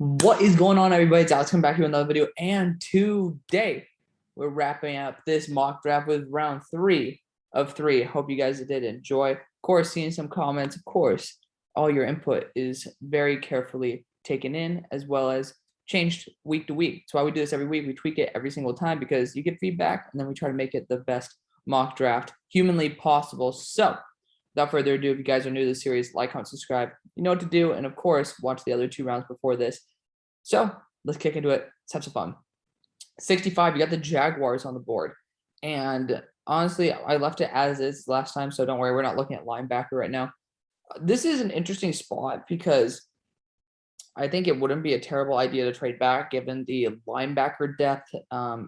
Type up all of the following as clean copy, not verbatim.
What is going on, everybody? It's Alex coming back here with another video, and today we're wrapping up this mock draft with round 3 of 3. Hope you guys did enjoy. Of course, seeing some comments. Of course, all your input is very carefully taken in, as well as changed week to week. That's why we do this every week. We tweak it every single time because you get feedback, and then we try to make it the best mock draft humanly possible. So without further ado, if you guys are new to the series, like, comment, subscribe. You know what to do. And of course, watch the other 2 rounds before this. So let's kick into it. Let's have some fun. 65, you got the Jaguars on the board. And honestly, I left it as is last time, so don't worry. We're not looking at linebacker right now. This is an interesting spot because I think it wouldn't be a terrible idea to trade back given the linebacker depth,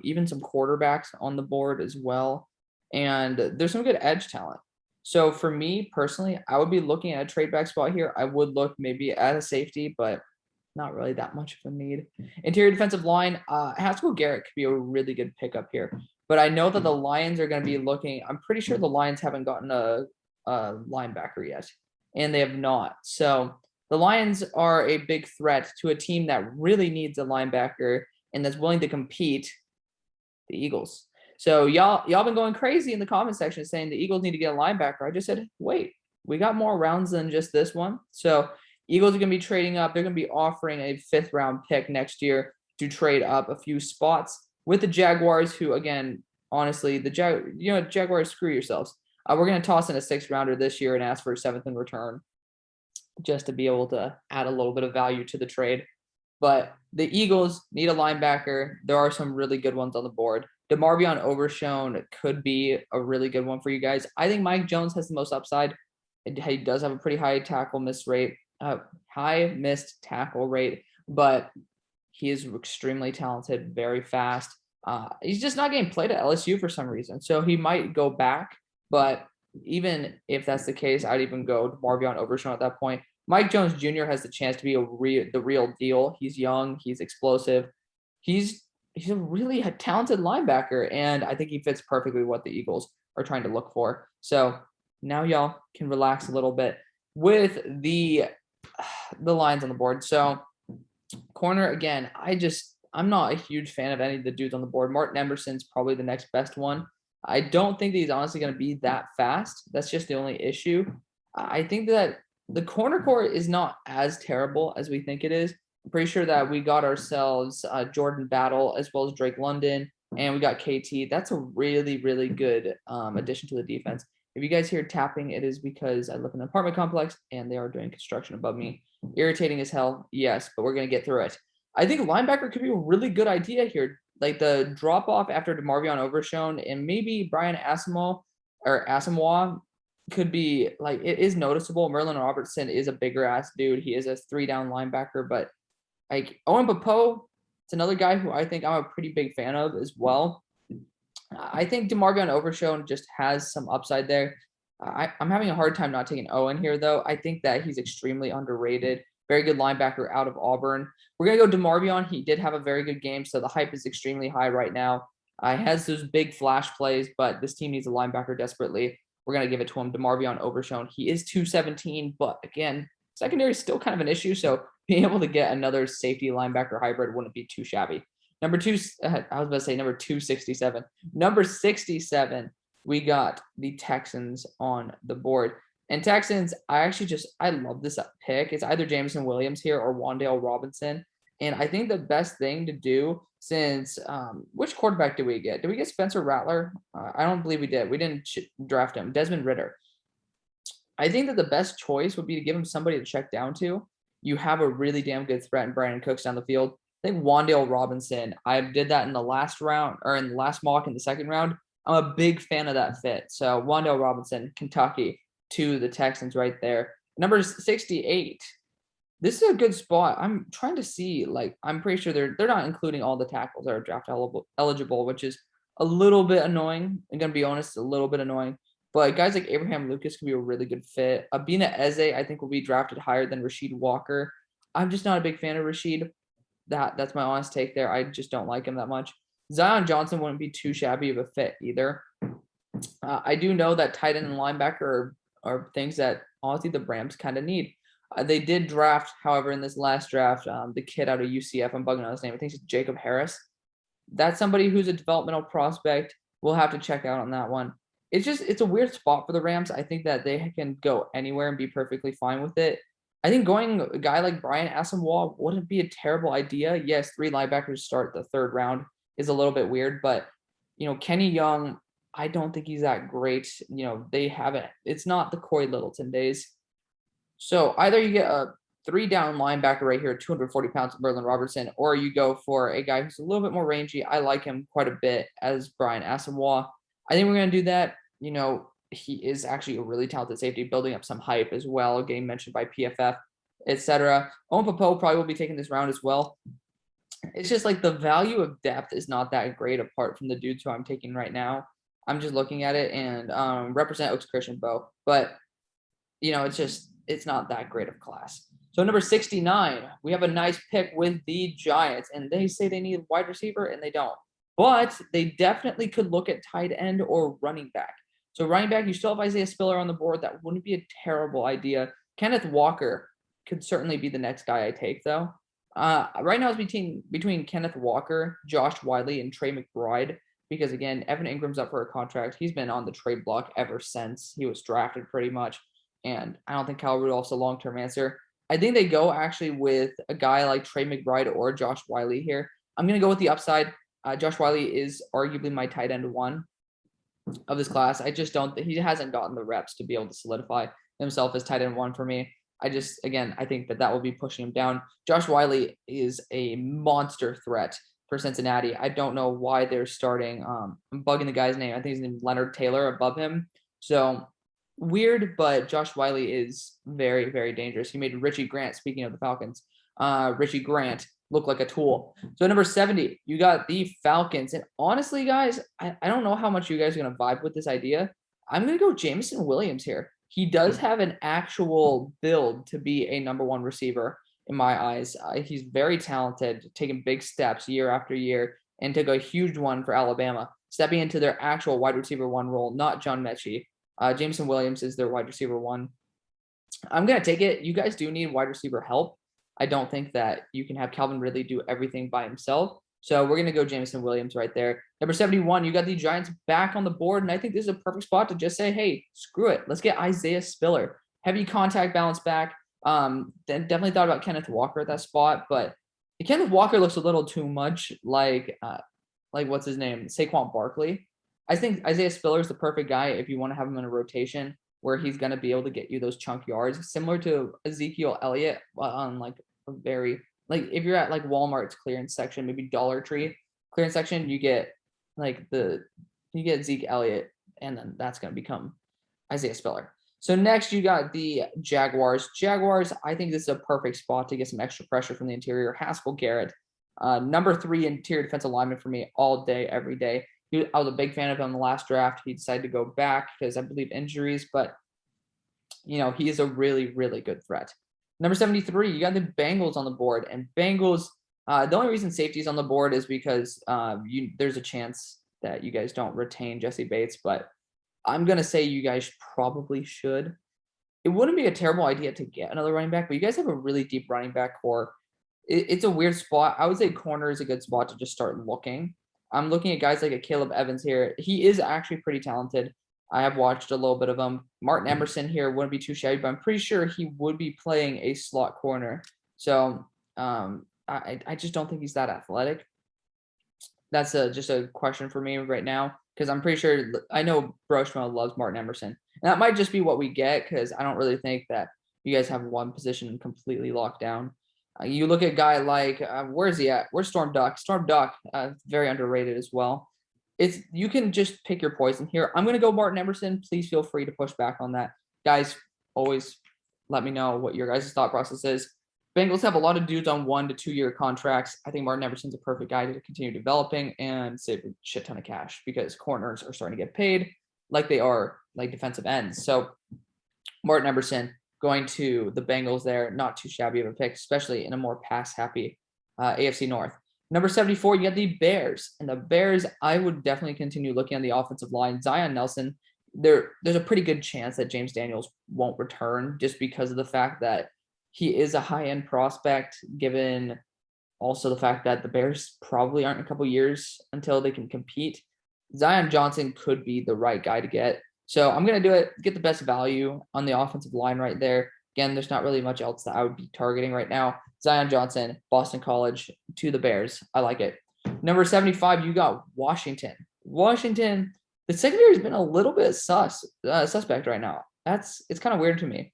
even some quarterbacks on the board as well. And there's some good edge talent. So for me personally, I would be looking at a trade back spot here. I would look maybe at a safety, but not really that much of a need. Interior defensive line, Haskell Garrett could be a really good pickup here. But I know that the Lions are going to be looking. I'm pretty sure the Lions haven't gotten a linebacker yet, and they have not. So the Lions are a big threat to a team that really needs a linebacker and that's willing to compete, the Eagles. So y'all been going crazy in the comment section saying the Eagles need to get a linebacker. I just said, wait, we got more rounds than just this one. So Eagles are going to be trading up. They're going to be offering a 5th round pick next year to trade up a few spots with the Jaguars, who, again, honestly, Jaguars, screw yourselves. We're going to toss in a 6th rounder this year and ask for a 7th in return just to be able to add a little bit of value to the trade. But the Eagles need a linebacker. There are some really good ones on the board. DeMarvion Overshown could be a really good one for you guys. I think Mike Jones has the most upside. He does have a pretty high missed tackle rate, but he is extremely talented, very fast. He's just not getting played at LSU for some reason, so he might go back. But even if that's the case, I'd even go DeMarvion Overshown at that point. Mike Jones Jr. has the chance to be the real deal. He's young, he's explosive, he's a really talented linebacker, and I think he fits perfectly what the Eagles are trying to look for. So now y'all can relax a little bit with the lines on the board. So corner, again, I'm not a huge fan of any of the dudes on the board. Martin Emerson's probably the next best one. I don't think that he's honestly going to be that fast. That's just the only issue. I think that the corner core is not as terrible as we think it is. I'm pretty sure that we got ourselves Jordan Battle as well as Drake London, and we got KT. That's a really, really good addition to the defense. If you guys hear tapping, it is because I live in an apartment complex and they are doing construction above me. Irritating as hell, yes, but we're going to get through it. I think linebacker could be a really good idea here. Like the drop off after DeMarvion Overshown and maybe Brian Asamoah could be like, it is noticeable. Merlin Robertson is a bigger ass dude. He is a 3-down linebacker, but like Owen Popo, it's another guy who I think I'm a pretty big fan of as well. I think DeMarvion Overshown just has some upside there. I'm having a hard time not taking Owen here, though. I think that he's extremely underrated. Very good linebacker out of Auburn. We're going to go DeMarvion. He did have a very good game, so the hype is extremely high right now. He has those big flash plays, but this team needs a linebacker desperately. We're going to give it to him. DeMarvion Overshown. He is 217, but again, secondary is still kind of an issue, so being able to get another safety linebacker hybrid wouldn't be too shabby. Number 267. Number 67, we got the Texans on the board. And Texans, I love this pick. It's either Jameson Williams here or Wan'Dale Robinson. And I think the best thing to do since which quarterback did we get? Did we get Spencer Rattler? I don't believe we did. We didn't draft him. Desmond Ridder. I think that the best choice would be to give him somebody to check down to. You have a really damn good threat in Brandon Cooks down the field. I think Wan'Dale Robinson, I did that in the last round or in the last mock in the 2nd round. I'm a big fan of that fit. So Wan'Dale Robinson, Kentucky to the Texans right there. Number 68. This is a good spot. I'm trying to see, like, I'm pretty sure they're not including all the tackles that are draft eligible, which is a little bit annoying. I'm going to be honest, a little bit annoying. But guys like Abraham Lucas could be a really good fit. Abina Eze, I think, will be drafted higher than Rasheed Walker. I'm just not a big fan of Rasheed. That's my honest take there. I just don't like him that much. Zion Johnson wouldn't be too shabby of a fit either. I do know that tight end and linebacker are things that honestly the Rams kind of need. They did draft, however, in this last draft, the kid out of UCF. I'm bugging on his name. I think it's Jacob Harris. That's somebody who's a developmental prospect. We'll have to check out on that one. It's a weird spot for the Rams. I think that they can go anywhere and be perfectly fine with it. I think going a guy like Brian Asamoah wouldn't be a terrible idea. Yes, 3 linebackers start the 3rd round is a little bit weird, but Kenny Young, I don't think he's that great. They haven't. It's not the Corey Littleton days. So either you get a 3-down linebacker right here, 240 pounds, Merlin Robertson, or you go for a guy who's a little bit more rangy. I like him quite a bit as Brian Asamoah. I think we're going to do that. He is actually a really talented safety, building up some hype as well, getting mentioned by PFF, etc. Owen Popo probably will be taking this round as well. It's just like the value of depth is not that great apart from the dudes who I'm taking right now. I'm just looking at it and represent Oaks Christian Bo. But, it's not that great of class. So number 69, we have a nice pick with the Giants. And they say they need a wide receiver, and they don't. But they definitely could look at tight end or running back. So running back, you still have Isaiah Spiller on the board. That wouldn't be a terrible idea. Kenneth Walker could certainly be the next guy I take, though. Right now it's between Kenneth Walker, Josh Wiley, and Trey McBride. Because, again, Evan Ingram's up for a contract. He's been on the trade block ever since he was drafted pretty much. And I don't think Kyle Rudolph's a long-term answer. I think they go actually with a guy like Trey McBride or Josh Wiley here. I'm going to go with the upside. Josh Wiley is arguably my tight end 1 of this class. I just don't – he hasn't gotten the reps to be able to solidify himself as tight end 1 for me. I think that will be pushing him down. Josh Wiley is a monster threat for Cincinnati. I don't know why they're starting. I'm bugging the guy's name. I think his name is Leonard Taylor above him. So weird, but Josh Wiley is very, very dangerous. He made Richie Grant, speaking of the Falcons, Richie Grant look like a tool. So number 70, you got the Falcons. And honestly, guys, I don't know how much you guys are going to vibe with this idea. I'm going to go Jameson Williams here. He does have an actual build to be a number 1 receiver in my eyes. He's very talented, taking big steps year after year, and took a huge one for Alabama, stepping into their actual wide receiver 1 role, not John Mechie. Jameson Williams is their wide receiver 1. I'm going to take it. You guys do need wide receiver help. I don't think that you can have Calvin Ridley do everything by himself. So we're going to go Jameson Williams right there. Number 71, you got the Giants back on the board, and I think this is a perfect spot to just say, hey, screw it. Let's get Isaiah Spiller. Heavy contact balance back. Then definitely thought about Kenneth Walker at that spot, but Kenneth Walker looks a little too much like what's his name? Saquon Barkley. I think Isaiah Spiller is the perfect guy if you want to have him in a rotation where he's going to be able to get you those chunk yards, similar to Ezekiel Elliott on like a very – like if you're at like Walmart's clearance section, maybe Dollar Tree clearance section, you get Zeke Elliott, and then that's going to become Isaiah Spiller. So next you got the Jaguars. Jaguars, I think this is a perfect spot to get some extra pressure from the interior. Haskell Garrett, number 3 interior defensive lineman for me all day, every day. I was a big fan of him in the last draft. He decided to go back because I believe injuries, but he is a really, really good threat. Number 73, you got the Bengals on the board, and Bengals, the only reason safety is on the board is because there's a chance that you guys don't retain Jesse Bates, but I'm going to say you guys probably should. It wouldn't be a terrible idea to get another running back, but you guys have a really deep running back core. It's a weird spot. I would say corner is a good spot to just start looking. I'm looking at guys like a Caleb Evans here. He is actually pretty talented. I have watched a little bit of him. Martin Emerson here wouldn't be too shabby, but I'm pretty sure he would be playing a slot corner. So I just don't think he's that athletic. That's just a question for me right now because I'm pretty sure I know Broshma loves Martin Emerson. And that might just be what we get because I don't really think that you guys have one position completely locked down. You look at a guy like, where is he at? Where's Storm Duck? Storm Duck, very underrated as well. You can just pick your poison here. I'm going to go Martin Emerson. Please feel free to push back on that. Guys, always let me know what your guys' thought process is. Bengals have a lot of dudes on 1 to 2 year contracts. I think Martin Emerson's a perfect guy to continue developing and save a shit ton of cash because corners are starting to get paid like they are like defensive ends. So Martin Emerson going to the Bengals there, not too shabby of a pick, especially in a more pass-happy AFC North. Number 74, you got the Bears. And the Bears, I would definitely continue looking on the offensive line. Zion Nelson, there's a pretty good chance that James Daniels won't return just because of the fact that he is a high-end prospect, given also the fact that the Bears probably aren't in a couple years until they can compete. Zion Johnson could be the right guy to get. So I'm going to do it, get the best value on the offensive line right there. Again, there's not really much else that I would be targeting right now. Zion Johnson, Boston College to the Bears. I like it. Number 75, you got Washington. Washington, the secondary has been a little bit suspect right now. It's kind of weird to me.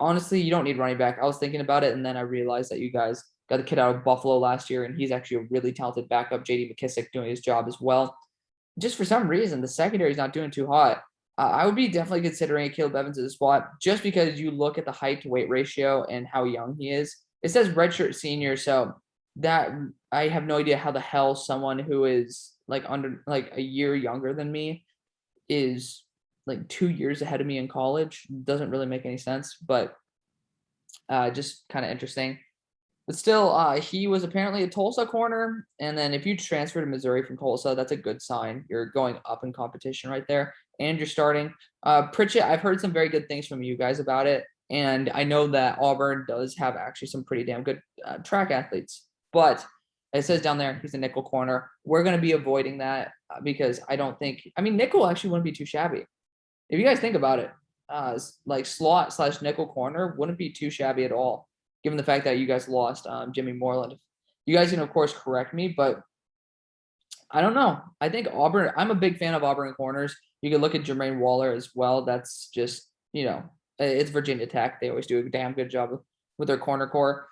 Honestly, you don't need running back. I was thinking about it, and then I realized that you guys got the kid out of Buffalo last year, and he's actually a really talented backup. J.D. McKissick doing his job as well. Just for some reason, the secondary is not doing too hot. I would be definitely considering Caleb Evans as a spot, just because you look at the height to weight ratio and how young he is. It says redshirt senior, so that I have no idea how the hell someone who is under a year younger than me is 2 years ahead of me in college. Doesn't really make any sense, but just kind of interesting. But still, he was apparently a Tulsa corner. And then if you transfer to Missouri from Tulsa, that's a good sign. You're going up in competition right there. And you're starting. Pritchett, I've heard some very good things from you guys about it. And I know that Auburn does have actually some pretty damn good track athletes. But it says down there, he's a nickel corner. We're going to be avoiding that because I don't think – nickel actually wouldn't be too shabby. If you guys think about it, slot / nickel corner wouldn't be too shabby at all, given the fact that you guys lost Jimmy Moreland. You guys can, of course, correct me, but I don't know. I think Auburn – I'm a big fan of Auburn corners. You can look at Jermaine Waller as well. That's just, it's Virginia Tech. They always do a damn good job with their corner core.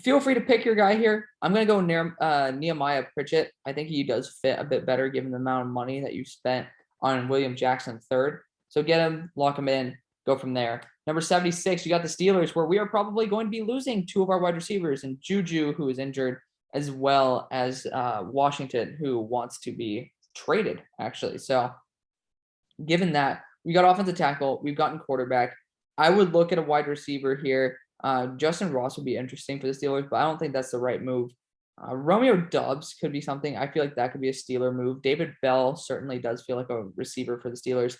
Feel free to pick your guy here. I'm going to go Nehemiah Pritchett. I think he does fit a bit better given the amount of money that you spent on William Jackson III. So get him, lock him in, go from there. Number 76, you got the Steelers, where we are probably going to be losing 2 of our wide receivers, and Juju, who is injured, as well as Washington, who wants to be traded, actually. So given that, we got offensive tackle, we've gotten quarterback. I would look at a wide receiver here. Justin Ross would be interesting for the Steelers, but I don't think that's the right move. Romeo Doubs could be something. I feel like that could be a Steeler move. David Bell certainly does feel like a receiver for the Steelers.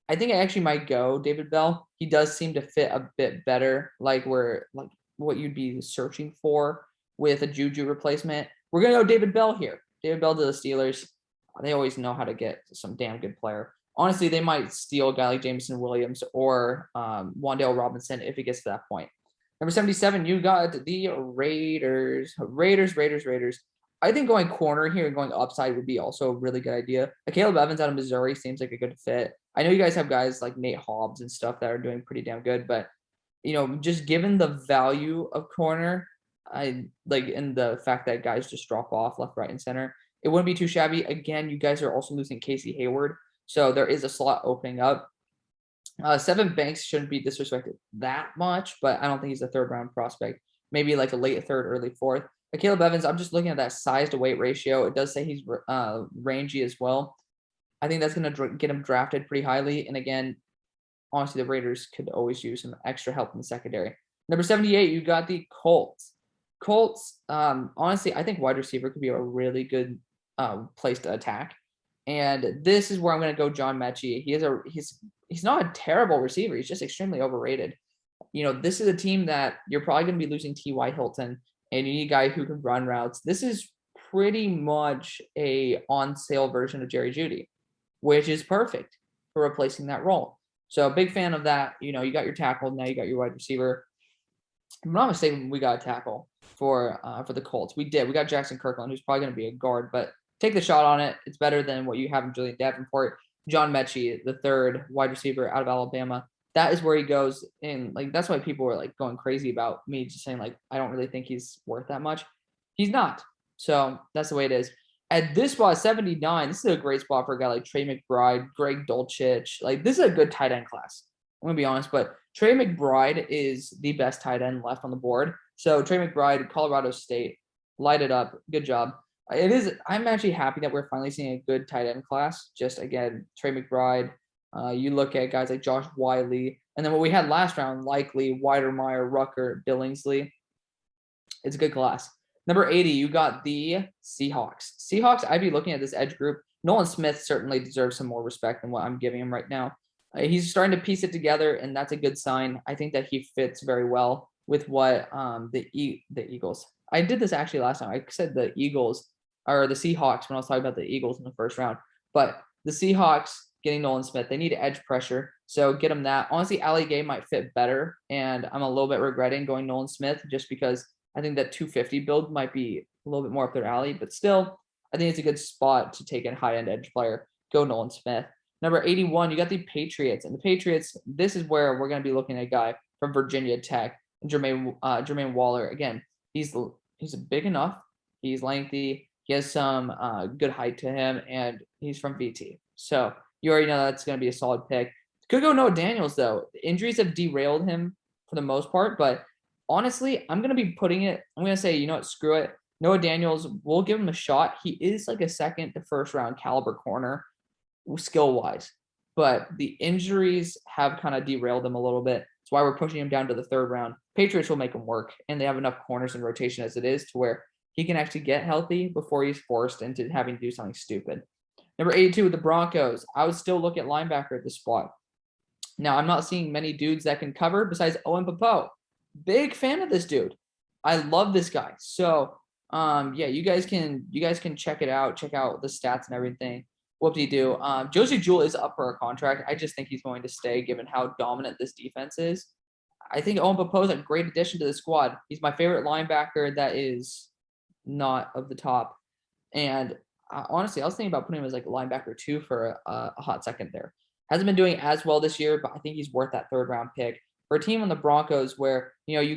I think I actually might go David Bell. He does seem to fit a bit better, like what you'd be searching for with a Juju replacement. We're going to go David Bell here. David Bell to the Steelers. They always know how to get some damn good player. Honestly, they might steal a guy like Jameson Williams or Wan'Dale Robinson if it gets to that point. Number 77, you got the Raiders. Raiders. I think going corner here and going upside would be also a really good idea. Caleb Evans out of Missouri seems like a good fit. I know you guys have guys like Nate Hobbs and stuff that are doing pretty damn good, but just given the value of corner, and the fact that guys just drop off left, right, and center, it wouldn't be too shabby. Again, you guys are also losing Casey Hayward, so there is a slot opening up. Sevyn Banks shouldn't be disrespected that much, but I don't think he's a 3rd round prospect. Maybe like a late 3rd, early 4th. Caleb Evans, I'm just looking at that size to weight ratio. It does say he's rangy as well. I think that's going to get him drafted pretty highly. And again, honestly, the Raiders could always use some extra help in the secondary. Number 78, you got the Colts. Honestly, I think wide receiver could be a really good place to attack. And this is where I'm going to go John Mechie. He's not a terrible receiver. He's just extremely overrated. This is a team that you're probably going to be losing T.Y. Hilton, and you need a guy who can run routes. This is pretty much a on-sale version of Jerry Jeudy, which is perfect for replacing that role. So big fan of that. You got your tackle, now you got your wide receiver. If I'm not mistaken, we got a tackle for the Colts. We did. We got Jackson Kirkland, who's probably going to be a guard, but take the shot on it. It's better than what you have in Julian Davenport. John Mechie, the 3rd wide receiver out of Alabama. That is where he goes in. That's why people were going crazy about me just saying I don't really think he's worth that much. He's not. So that's the way it is. At this spot, 79, this is a great spot for a guy like Trey McBride, Greg Dulcich. This is a good tight end class. I'm going to be honest, but Trey McBride is the best tight end left on the board. So Trey McBride, Colorado State, light it up. Good job. I'm actually happy that we're finally seeing a good tight end class. Just again, Trey McBride. You look at guys like Josh Wiley, and then what we had last round, Likely, Weidermeyer, Rucker, Billingsley. It's a good class. Number 80, you got the Seahawks. I'd be looking at this edge group. Nolan Smith certainly deserves some more respect than what I'm giving him right now. He's starting to piece it together, and that's a good sign. I think that he fits very well with what the Eagles. I did this actually last time. I said the Eagles or the Seahawks when I was talking about the Eagles in the first round. But the Seahawks getting Nolan Smith, they need edge pressure. So get them that. Honestly, Ali Gay might fit better. And I'm a little bit regretting going Nolan Smith just because I think that 250 build might be a little bit more up their alley. But still, I think it's a good spot to take a high-end edge player. Go Nolan Smith. Number 81, you got the Patriots. And the Patriots, this is where we're going to be looking at a guy from Virginia Tech, Jermaine Waller. Again, he's big enough. He's lengthy. He has some good height to him, and he's from VT. So you already know that's going to be a solid pick. Could go Noah Daniels, though. The injuries have derailed him for the most part, but honestly, I'm going to be putting it – I'm going to say, you know what, screw it. Noah Daniels, we'll give him a shot. He is like a second to first round caliber corner skill-wise, but the injuries have kind of derailed him a little bit. That's why we're pushing him down to the third round. Patriots will make him work, and they have enough corners in rotation as it is to where he can actually get healthy before he's forced into having to do something stupid. Number 82 with the Broncos. I would still look at linebacker at this spot. Now, I'm not seeing many dudes that can cover besides Owen Popo. Big fan of this dude. I love this guy. So, yeah, you guys can check it out. Check out the stats and everything. Whoop-de-doo. Josie Jewell is up for a contract. I just think he's going to stay given how dominant this defense is. I think Owen Popo is a great addition to the squad. He's my favorite linebacker that is not of the top. And honestly, I was thinking about putting him as like a linebacker 2 for a hot second there. Hasn't been doing as well this year, but I think he's worth that third round pick for a team on the Broncos where, you know, you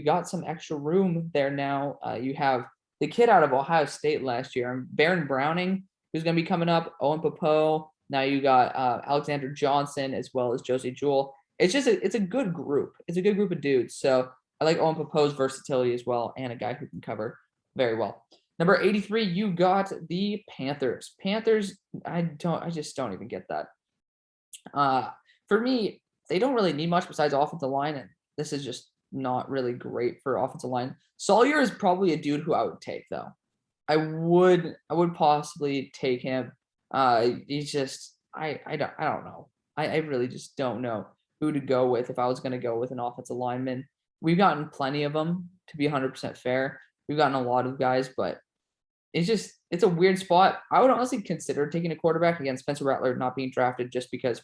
got some extra room there now. You have the kid out of Ohio State last year, Baron Browning, who's going to be coming up, Owen Popo. Now you got Alexander Johnson as well as Josie Jewell. It's a good group. It's a good group of dudes. So I like Owen Popo's versatility as well, and a guy who can cover very well. Number 83, you got the Panthers. Panthers, I just don't even get that. For me, they don't really need much besides offensive line, and this is just not really great for offensive line. Sawyer is probably a dude who I would take, though. I would possibly take him. He's just I don't know. I really just don't know who to go with if I was going to go with an offensive lineman. We've gotten plenty of them, to be 100% fair. We've gotten a lot of guys, but it's a weird spot. I would honestly consider taking a quarterback. Again, Spencer Rattler not being drafted just because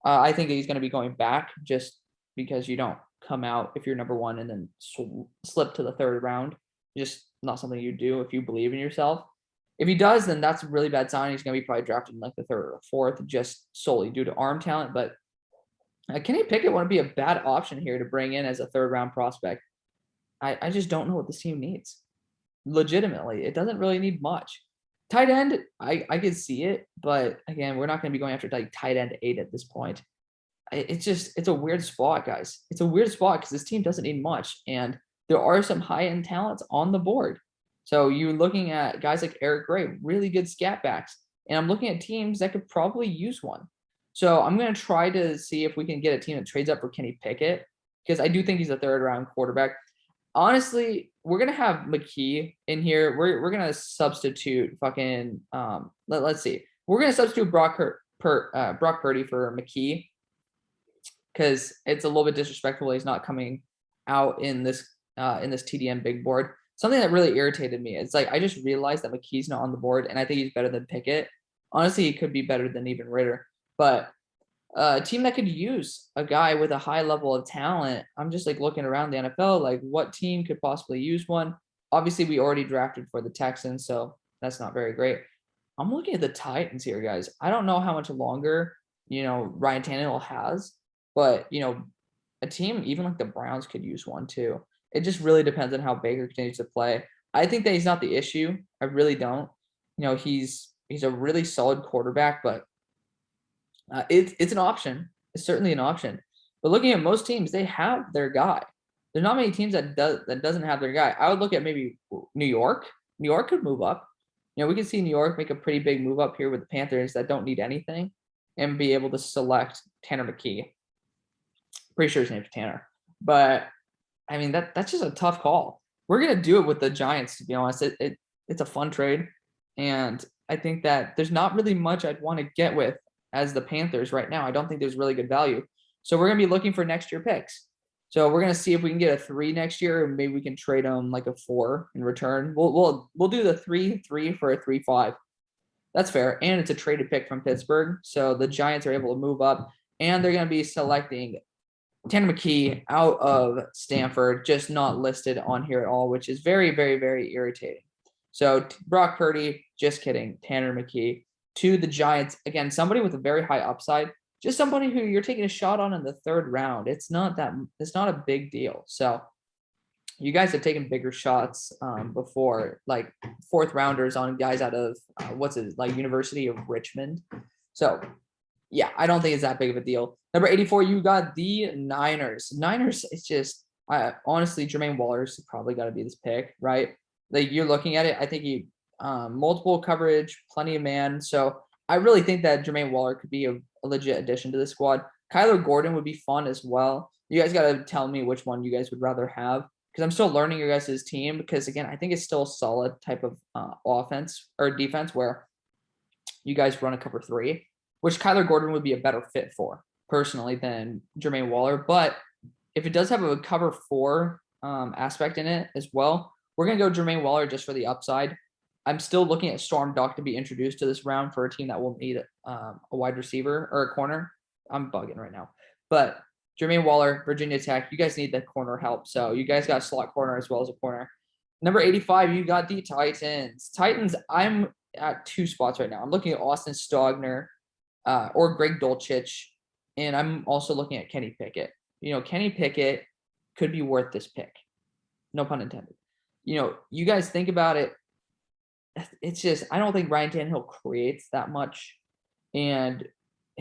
I think he's going to be going back just because you don't come out if you're number one and then slip to the third round. Just not something you do if you believe in yourself. If he does, then that's a really bad sign. He's going to be probably drafted in like the third or fourth just solely due to arm talent. But Kenny Pickett wouldn't be a bad option here to bring in as a third round prospect. I just don't know what this team needs. Legitimately, it doesn't really need much. Tight end, I could see it, but again, we're not going to be going after like tight end 8 at this point. It's a weird spot, guys. It's a weird spot because this team doesn't need much, and there are some high-end talents on the board. So you're looking at guys like Eric Gray, really good scat backs, and I'm looking at teams that could probably use one. So I'm going to try to see if we can get a team that trades up for Kenny Pickett because I do think he's a third-round quarterback. Honestly, we're gonna have McKee in here. We're gonna substitute fucking let's see. We're gonna substitute Brock Purdy for McKee because it's a little bit disrespectful. He's not coming out in this TDM big board. Something that really irritated me. It's like I just realized that McKee's not on the board, and I think he's better than Pickett. Honestly, he could be better than even Ritter, but a team that could use a guy with a high level of talent. I'm just like looking around the NFL, like what team could possibly use one? Obviously, we already drafted for the Texans, so that's not very great. I'm looking at the Titans here, guys. I don't know how much longer, Ryan Tannehill has, but, a team, even like the Browns could use one too. It just really depends on how Baker continues to play. I think that he's not the issue. I really don't. He's a really solid quarterback, but it's an option. It's certainly an option. But looking at most teams, they have their guy. There's not many teams that doesn't have their guy. I would look at maybe New York. New York could move up. We could see New York make a pretty big move up here with the Panthers that don't need anything and be able to select Tanner McKee. Pretty sure his name's Tanner. But, I mean, that's just a tough call. We're going to do it with the Giants, to be honest. It's a fun trade. And I think that there's not really much I'd want to get with as the Panthers right now. I don't think there's really good value. So we're going to be looking for next year picks. So we're gonna see if we can get a 3 next year, and maybe we can trade him like a 4 in return. We'll do the 3-3 for a 3-5. That's fair, and it's a traded pick from Pittsburgh, so the Giants are able to move up, and they're gonna be selecting Tanner McKee out of Stanford, just not listed on here at all, which is very, very, very irritating. So Brock Purdy, just kidding, Tanner McKee to the Giants. Again, somebody with a very high upside, just somebody who you're taking a shot on in the 3rd round. It's not a big deal. So you guys have taken bigger shots before, like 4th rounders on guys out of University of Richmond. So yeah, I don't think it's that big of a deal. Number 84, you got the Niners. Niners, it's just, honestly, Jermaine Waller's probably got to be this pick, right? Like, you're looking at it, I think he multiple coverage, plenty of man. So I really think that Jermaine Waller could be a legit addition to the squad. Kyler Gordon would be fun as well. You guys got to tell me which one you guys would rather have, because I'm still learning your guys' team. Because again, I think it's still a solid type of offense or defense where you guys run a cover 3, which Kyler Gordon would be a better fit for personally than Jermaine Waller. But if it does have a cover 4 aspect in it as well, we're going to go Jermaine Waller just for the upside. I'm still looking at Storm Duck to be introduced to this round for a team that will need a wide receiver or a corner. I'm bugging right now. But Jermaine Waller, Virginia Tech, you guys need the corner help. So you guys got a slot corner as well as a corner. Number 85, you got the Titans. Titans, I'm at 2 spots right now. I'm looking at Austin Stogner or Greg Dulcich, and I'm also looking at Kenny Pickett. Kenny Pickett could be worth this pick. No pun intended. You guys think about it. It's just, I don't think Ryan Tannehill creates that much. And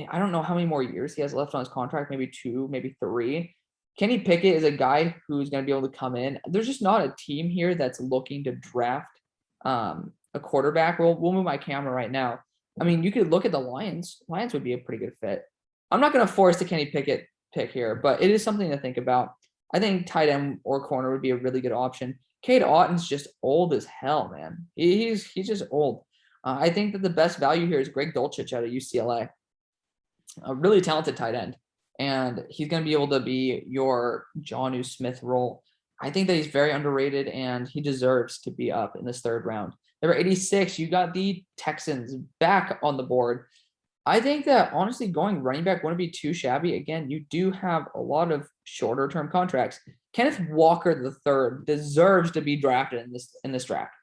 I don't know how many more years he has left on his contract, maybe 2, maybe 3. Kenny Pickett is a guy who's going to be able to come in. There's just not a team here that's looking to draft a quarterback. We'll move my camera right now. I mean, you could look at the Lions. Lions would be a pretty good fit. I'm not going to force the Kenny Pickett pick here, but it is something to think about. I think tight end or corner would be a really good option. Cade Otton's just old as hell, man. He's just old. I think that the best value here is Greg Dulcich out of UCLA. A really talented tight end. And he's going to be able to be your Jonnu Smith role. I think that he's very underrated, and he deserves to be up in this 3rd round. Number 86, you got the Texans back on the board. I think that, honestly, going running back wouldn't be too shabby. Again, you do have a lot of shorter-term contracts. Kenneth Walker III deserves to be drafted in this draft.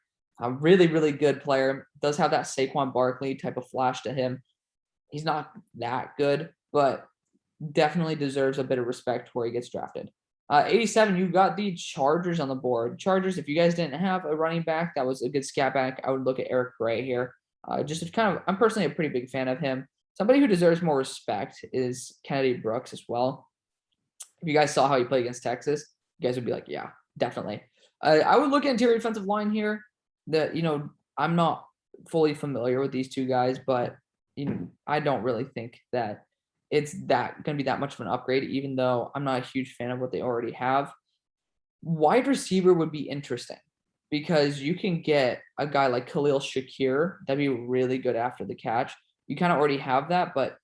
A really, really good player. Does have that Saquon Barkley type of flash to him. He's not that good, but definitely deserves a bit of respect where he gets drafted. 87, you got the Chargers on the board. Chargers, if you guys didn't have a running back that was a good scat back, I would look at Eric Gray here. I'm personally a pretty big fan of him. Somebody who deserves more respect is Kennedy Brooks as well. If you guys saw how he played against Texas, you guys would be like, yeah, definitely. I would look at interior defensive line here. I'm not fully familiar with these 2 guys, but I don't really think that it's going to be that much of an upgrade, even though I'm not a huge fan of what they already have. Wide receiver would be interesting because you can get a guy like Khalil Shakir. That'd be really good after the catch. You kind of already have that, but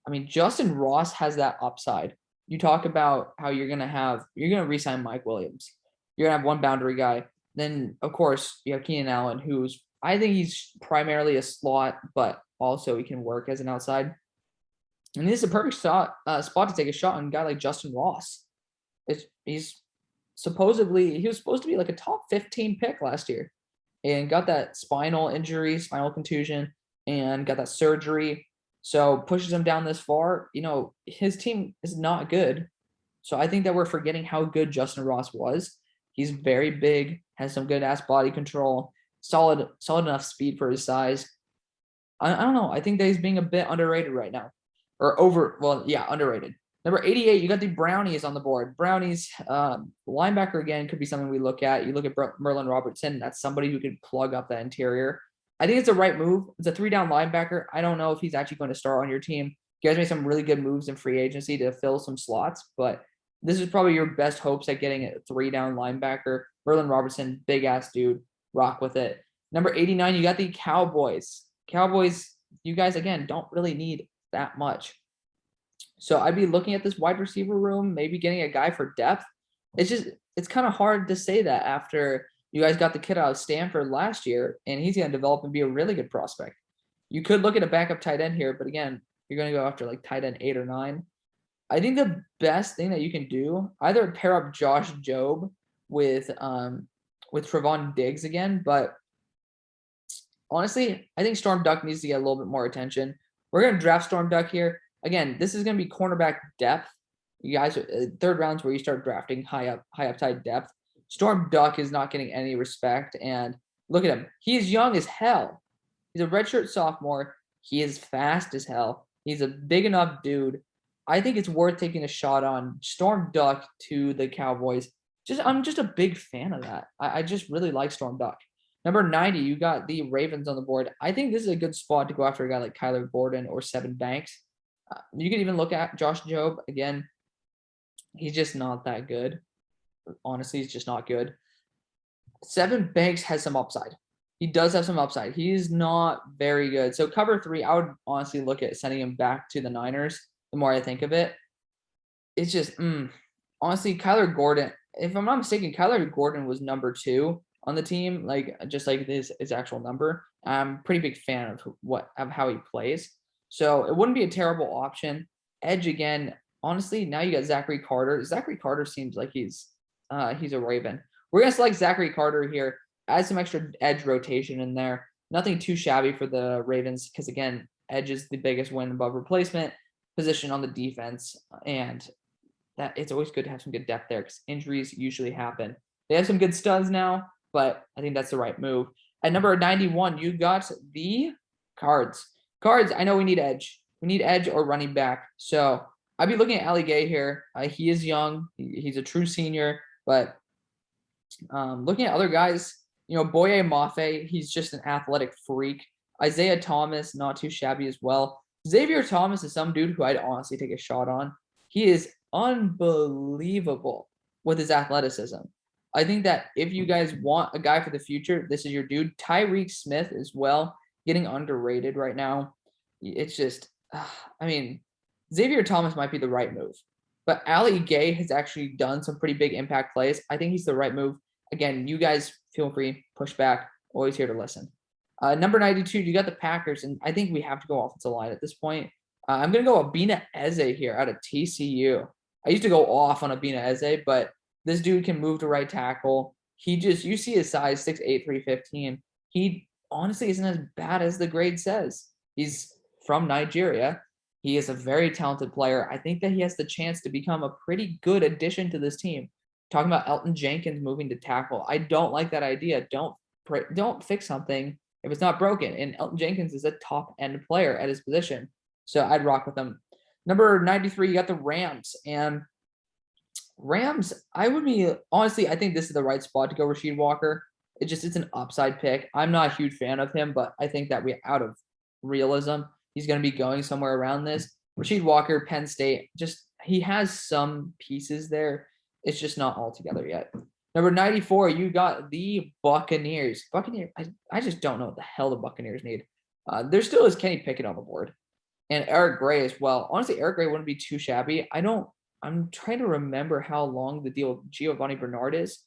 I mean, Justin Ross has that upside. You talk about how you're going to re-sign Mike Williams. You're going to have one boundary guy. Then, of course, you have Keenan Allen, I think he's primarily a slot, but also he can work as an outside. And this is a perfect spot to take a shot on a guy like Justin Ross. He was supposed to be like a top 15 pick last year, and got that spinal contusion, and got that surgery. So pushes him down this far. His team is not good. So I think that we're forgetting how good Justin Ross was. He's very big, has some good ass body control, solid enough speed for his size. I don't know. I think that he's being a bit underrated right now. Underrated. Number 88, you got the Brownies on the board. Brownies, linebacker again could be something we look at. You look at Merlin Robertson. That's somebody who could plug up that interior. I think it's the right move. It's a 3-down linebacker. I don't know if he's actually going to start on your team. You guys made some really good moves in free agency to fill some slots, but this is probably your best hopes at getting a 3-down linebacker. Merlin Robertson, big ass dude. Rock with it. Number 89, you got the Cowboys. Cowboys, you guys, again, don't really need that much. So I'd be looking at this wide receiver room, maybe getting a guy for depth. It's kind of hard to say that after you guys got the kid out of Stanford last year, and he's going to develop and be a really good prospect. You could look at a backup tight end here, but again, you're going to go after like tight end 8 or 9. I think the best thing that you can do, either pair up Josh Jobe with Trevon Diggs again, but honestly, I think Storm Duck needs to get a little bit more attention. We're going to draft Storm Duck here. Again, this is going to be cornerback depth. You guys, third rounds where you start drafting high upside depth. Storm Duck is not getting any respect, and look at him. He is young as hell. He's a redshirt sophomore. He is fast as hell. He's a big enough dude. I think it's worth taking a shot on Storm Duck to the Cowboys. I'm just a big fan of that. I just really like Storm Duck. Number 90, you got the Ravens on the board. I think this is a good spot to go after a guy like Kyler Gordon or Sevyn Banks. You can even look at Josh Jobe. Again, he's just not that good. Honestly, he's just not good. Sevyn Banks has some upside. He does have some upside. He's not very good. So cover 3, I would honestly look at sending him back to the Niners. The more I think of it, it's just honestly, Kyler Gordon. If I'm not mistaken, Kyler Gordon was number 2 on the team, like just like his actual number. I'm a pretty big fan of how he plays. So it wouldn't be a terrible option. Edge again. Honestly, now you got Zachary Carter. Zachary Carter seems like he's a Raven. We're gonna select Zachary Carter here. Add some extra edge rotation in there. Nothing too shabby for the Ravens because again, edge is the biggest win above replacement position on the defense, and that it's always good to have some good depth there because injuries usually happen. They have some good studs now, but I think that's the right move. At number 91, you got the Cards. Cards, I know we need edge. We need edge or running back. So I'd be looking at Ali Gay here. He is young. He's a true senior, but looking at other guys, Boye Mafe, he's just an athletic freak. Isaiah Thomas, not too shabby as well. Xavier Thomas is some dude who I'd honestly take a shot on. He is unbelievable with his athleticism. I think that if you guys want a guy for the future, this is your dude. Tyreek Smith as well, getting underrated right now. It's just, Xavier Thomas might be the right move. But Ali Gay has actually done some pretty big impact plays. I think he's the right move. Again, you guys feel free, push back. Always here to listen. Number 92, you got the Packers, and I think we have to go offensive line at this point. I'm going to go Abina Eze here out of TCU. I used to go off on Abina Eze, but this dude can move to right tackle. You see his size, 6'8", 315. He honestly isn't as bad as the grade says. He's from Nigeria. He is a very talented player. I think that he has the chance to become a pretty good addition to this team. Talking about Elton Jenkins moving to tackle. I don't like that idea. Don't fix something if it's not broken. And Elton Jenkins is a top end player at his position. So I'd rock with him. Number 93, you got the Rams. And Rams, I think this is the right spot to go Rasheed Walker. It's an upside pick. I'm not a huge fan of him, but I think that out of realism, he's going to be going somewhere around this. Rasheed Walker, Penn State, he has some pieces there. It's just not all together yet. Number 94, you got the Buccaneers. I just don't know what the hell the Buccaneers need. There still is Kenny Pickett on the board. And Eric Gray as well. Honestly, Eric Gray wouldn't be too shabby. I'm trying to remember how long the deal with Giovanni Bernard is.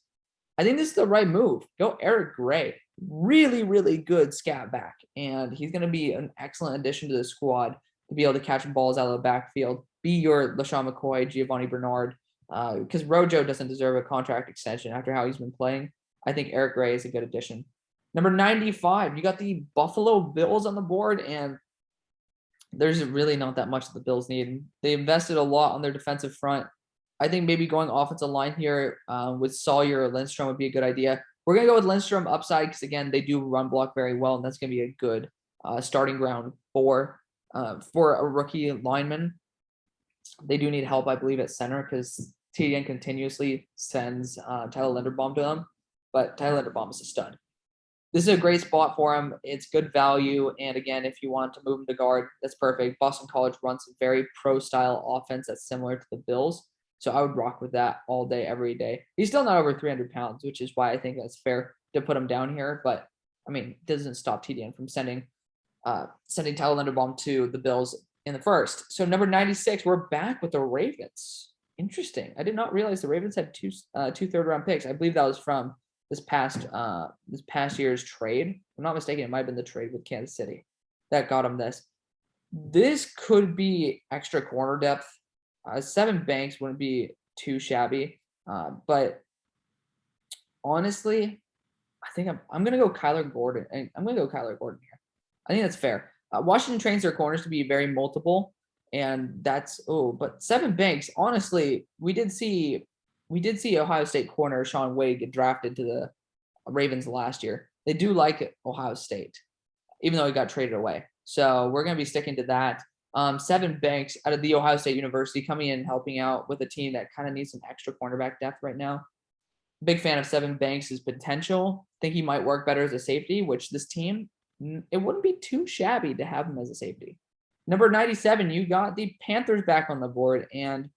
I think this is the right move. Go Eric Gray. Really, really good scat back. And he's going to be an excellent addition to the squad to be able to catch balls out of the backfield. Be your LaShawn McCoy, Giovanni Bernard. Because Rojo doesn't deserve a contract extension after how he's been playing. I think Eric Gray is a good addition. Number 95, you got the Buffalo Bills on the board, and there's really not that much that the Bills need. They invested a lot on their defensive front. I think maybe going offensive line here with Sawyer or Lindstrom would be a good idea. We're going to go with Lindstrom upside because, again, they do run block very well, and that's going to be a good starting ground for a rookie lineman. They do need help, I believe, at center because TDN continuously sends Tyler Linderbaum to them, but Tyler Linderbaum is a stud. This is a great spot for him. It's good value. And again, if you want to move him to guard, that's perfect. Boston College runs a very pro-style offense that's similar to the Bills. So I would rock with that all day, every day. He's still not over 300 pounds, which is why I think that's fair to put him down here. But, it doesn't stop TDN from sending Tyler Linderbaum to the Bills in the first. So number 96, we're back with the Ravens. Interesting. I did not realize the Ravens had two third-round picks. I believe that was from this past year's trade. If I'm not mistaken, it might have been the trade with Kansas City that got him this. This could be extra corner depth. Sevyn Banks wouldn't be too shabby, but honestly, I think I'm gonna go Kyler Gordon. I'm gonna go Kyler Gordon here. I think that's fair. Washington trains their corners to be very multiple, and but Sevyn Banks. Honestly, we did see Ohio State corner Sean Wade get drafted to the Ravens last year. They do like Ohio State, even though he got traded away. So we're gonna be sticking to that. Sevyn Banks out of the Ohio State University coming in and helping out with a team that kind of needs some extra cornerback depth right now. Big fan of Sevyn Banks' potential. Think he might work better as a safety, which this team, it wouldn't be too shabby to have him as a safety. Number 97, you got the Panthers back on the board. And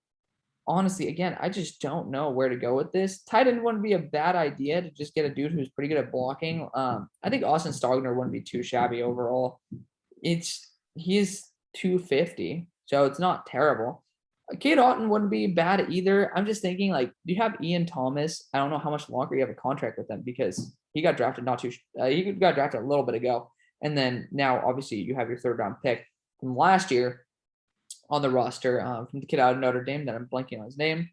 honestly, again, I just don't know where to go with this. Tight end wouldn't be a bad idea to just get a dude who's pretty good at blocking. I think Austin Stogner wouldn't be too shabby overall. He's 250, so it's not terrible. Cade Otton wouldn't be bad either. I'm just thinking, like, do you have Ian Thomas? I don't know how much longer you have a contract with him because he got drafted he got drafted a little bit ago. And then now, obviously, you have your third-round pick from last year on the roster from the kid out of Notre Dame that I'm blanking on his name.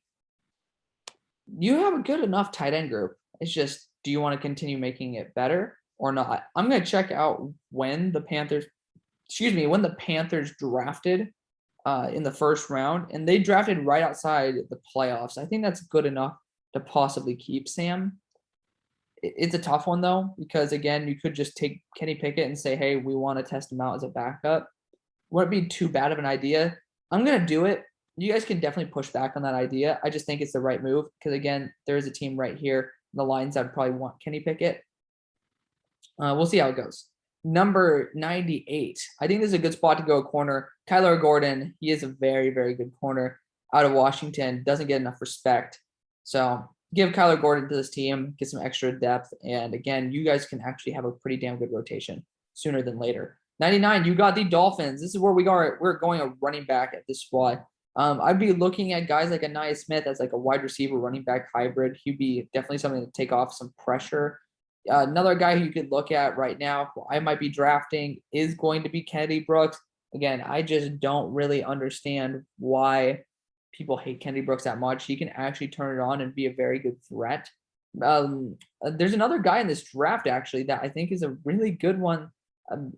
You have a good enough tight end group. It's just, do you want to continue making it better or not? I'm going to check out when the Panthers drafted in the first round, and they drafted right outside the playoffs. I think that's good enough to possibly keep Sam. It's a tough one, though, because, again, you could just take Kenny Pickett and say, hey, we want to test him out as a backup. Wouldn't be too bad of an idea. I'm going to do it. You guys can definitely push back on that idea. I just think it's the right move because, again, there is a team right here, the Lions, that would probably want Kenny Pickett. We'll see how it goes. Number 98. I think this is a good spot to go corner. Kyler Gordon, he is a very, very good corner out of Washington. Doesn't get enough respect. So give Kyler Gordon to this team, get some extra depth. And again, you guys can actually have a pretty damn good rotation sooner than later. 99, you got the Dolphins. This is where we're going a running back at this spot. I'd be looking at guys like Anaya Smith as like a wide receiver running back hybrid. He'd be definitely something to take off some pressure. Another guy who you could look at right now, who I might be drafting, is going to be Kennedy Brooks. Again, I just don't really understand why people hate Kennedy Brooks that much. He can actually turn it on and be a very good threat. There's another guy in this draft, actually, that I think is a really good one.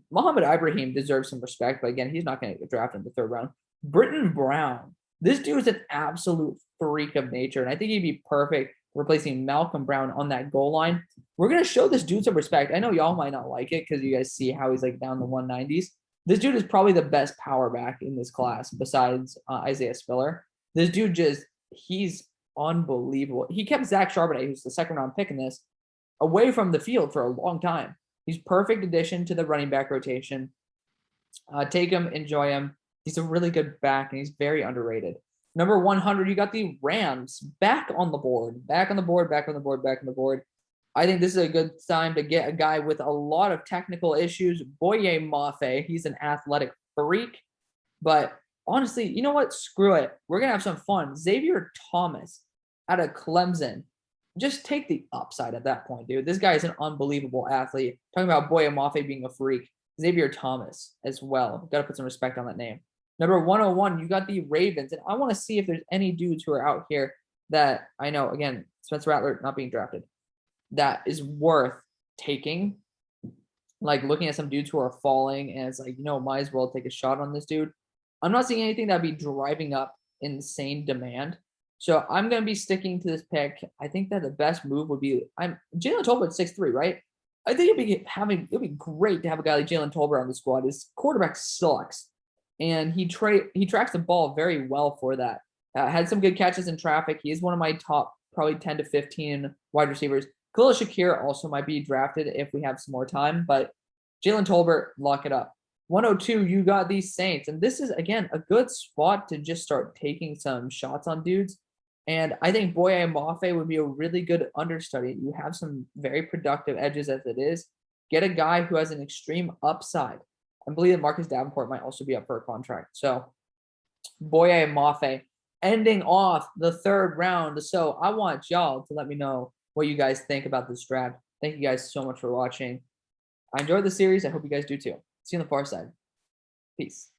Mohamed Ibrahim deserves some respect, but again, he's not going to get drafted in the third round. Britton Brown. This dude is an absolute freak of nature, and I think he'd be perfect replacing Malcolm Brown on that goal line. We're going to show this dude some respect. I know y'all might not like it because you guys see how he's like down the 190s. This dude is probably the best power back in this class besides Isaiah Spiller. This dude he's unbelievable. He kept Zach Charbonnet, who's the second-round pick in this, away from the field for a long time. He's perfect addition to the running back rotation. Take him, enjoy him. He's a really good back, and he's very underrated. Number 100, you got the Rams back on the board. I think this is a good time to get a guy with a lot of technical issues. Boye Mafe, he's an athletic freak. But honestly, you know what? Screw it. We're going to have some fun. Xavier Thomas out of Clemson. Just take the upside at that point, dude. This guy is an unbelievable athlete. Talking about Boye Mafe being a freak. Xavier Thomas as well. Got to put some respect on that name. Number 101, you got the Ravens. And I want to see if there's any dudes who are out here that I know, again, Spencer Rattler not being drafted, that is worth taking. Like looking at some dudes who are falling and it's like, might as well take a shot on this dude. I'm not seeing anything that'd be driving up insane demand. So I'm going to be sticking to this pick. I think that the best move would be Jalen Tolbert 6'3", right? I think it'd be great to have a guy like Jalen Tolbert on the squad. His quarterback sucks. And he tracks the ball very well for that. Had some good catches in traffic. He is one of my top probably 10 to 15 wide receivers. Khalil Shakir also might be drafted if we have some more time, but Jalen Tolbert, lock it up. 102, you got these Saints. And this is, again, a good spot to just start taking some shots on dudes. And I think Boye Mafe would be a really good understudy. You have some very productive edges as it is. Get a guy who has an extreme upside. I believe that Marcus Davenport might also be up for a contract. So Boye Mafe ending off the 3rd round. So I want y'all to let me know what you guys think about this draft. Thank you guys so much for watching. I enjoyed the series. I hope you guys do too. See you on the far side. Peace.